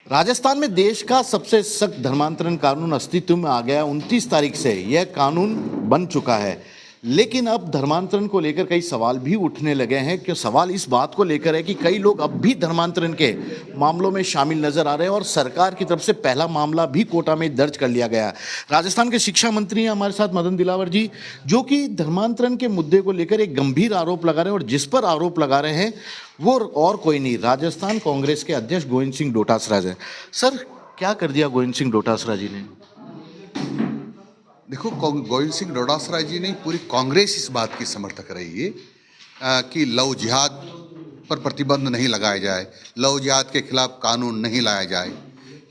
राजस्थान में देश का सबसे सख्त धर्मांतरण कानून अस्तित्व में आ गया। 29 तारीख से यह कानून बन चुका है, लेकिन अब धर्मांतरण को लेकर कई सवाल भी उठने लगे हैं। कि सवाल इस बात को लेकर है कि कई लोग अब भी धर्मांतरण के मामलों में शामिल नजर आ रहे हैं और सरकार की तरफ से पहला मामला भी कोटा में दर्ज कर लिया गया। राजस्थान के शिक्षा मंत्री हैं हमारे साथ मदन दिलावर जी, जो कि धर्मांतरण के मुद्दे को लेकर एक गंभीर आरोप लगा रहे हैं और जिस पर आरोप लगा रहे हैं वो और कोई नहीं, राजस्थान कांग्रेस के अध्यक्ष गोविंद सिंह डोटासरा है। सर, क्या कर दिया गोविंद सिंह डोटासरा जी ने? देखो, गोविंद सिंह डोटासरा जी ने, पूरी कांग्रेस इस बात की समर्थक रही है कि लव जिहाद पर प्रतिबंध नहीं लगाया जाए, लव जिहाद के खिलाफ कानून नहीं लाया जाए।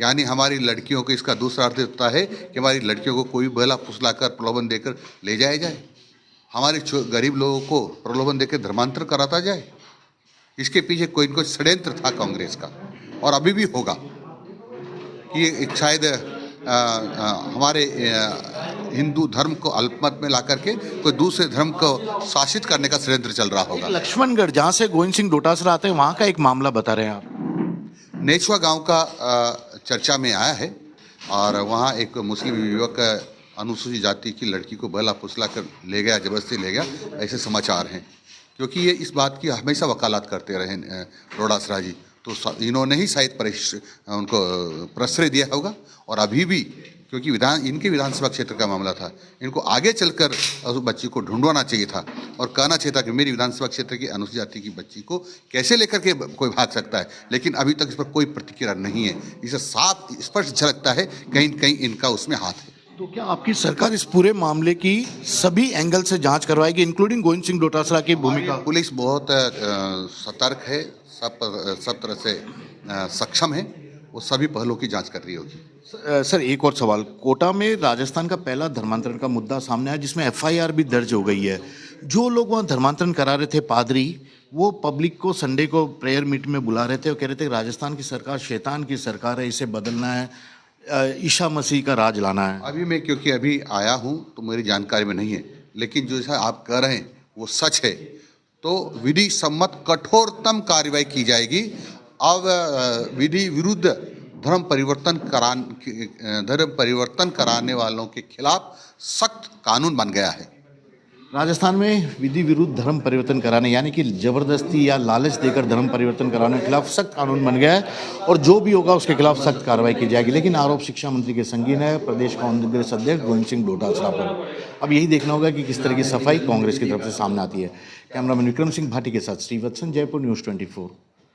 यानी हमारी लड़कियों को, इसका दूसरा अर्थ होता है कि हमारी लड़कियों को कोई बहला फुसला कर प्रलोभन देकर ले जाया जाए, हमारे गरीब लोगों को प्रलोभन देकर धर्मांतर कराता जाए। इसके पीछे कोई न कोई षड्यंत्र था कांग्रेस का, और अभी भी होगा कि शायद हमारे हिंदू धर्म को अल्पमत में ला करके कोई दूसरे धर्म को शासित करने का षड्यंत्र चल रहा होगा। लक्ष्मणगढ़, जहां से गोविंद सिंह डोटासरा आते हैं, वहां का एक मामला बता रहे हैं आप। नेचवा गांव का चर्चा में आया है, और वहां एक मुस्लिम युवक अनुसूचित जाति की लड़की को बहला फुसला कर ले गया, जबरदस्ती ले गया, ऐसे समाचार हैं। क्योंकि ये इस बात की हमेशा वकालत करते रहे डोटासरा जी, तो इन्होंने ही शायद उनको प्रश्रय दिया होगा। और अभी भी, क्योंकि इनके विधानसभा क्षेत्र का मामला था, इनको आगे चलकर उस बच्ची को ढूंढवाना चाहिए था और कहना चाहिए था कि मेरी विधानसभा क्षेत्र की अनुसूचित जाति की बच्ची को कैसे लेकर के कोई भाग सकता है। लेकिन अभी तक इस पर कोई प्रतिक्रिया नहीं है। इसे साफ स्पष्ट झलकता है कहीं कहीं इनका उसमें हाथ है। तो क्या आपकी सरकार इस पूरे मामले की सभी एंगल से जांच करवाएगी, इंक्लूडिंग गोविंद सिंह डोटासरा की भूमिका? पुलिस बहुत सतर्क है, सब तरह से सक्षम है, वो सभी पहलुओं की जांच कर रही होगी। सर, एक और सवाल। कोटा में राजस्थान का पहला धर्मांतरण का मुद्दा सामने आया, जिसमें FIR भी दर्ज हो गई है। जो लोग वहाँ धर्मांतरण करा रहे थे, पादरी, वो पब्लिक को संडे को प्रेयर मीट में बुला रहे थे और कह रहे थे राजस्थान की सरकार शैतान की सरकार है, इसे बदलना है, ईसा मसीह का राज लाना है। अभी मैं, क्योंकि अभी आया हूँ तो मेरी जानकारी में नहीं है, लेकिन जो ऐसा आप कह रहे हैं वो सच है तो विधि सम्मत कठोरतम कार्रवाई की जाएगी। अब विधि विरुद्ध धर्म परिवर्तन कराने वालों के खिलाफ सख्त कानून बन गया है। राजस्थान में विधि विरुद्ध धर्म परिवर्तन कराने, यानी कि जबरदस्ती या लालच देकर धर्म परिवर्तन कराने के खिलाफ सख्त कानून बन गया है और जो भी होगा उसके खिलाफ सख्त कार्रवाई की जाएगी। लेकिन आरोप शिक्षा मंत्री के संगीन है, प्रदेश कांग्रेस अध्यक्ष गोविंद सिंह डोटासरा पर। अब यही देखना होगा कि किस तरह की सफाई कांग्रेस की तरफ से सामने आती है। कैमरामैन विक्रम सिंह भाटी के साथ श्रीवत्सन, जयपुर न्यूज़ 24।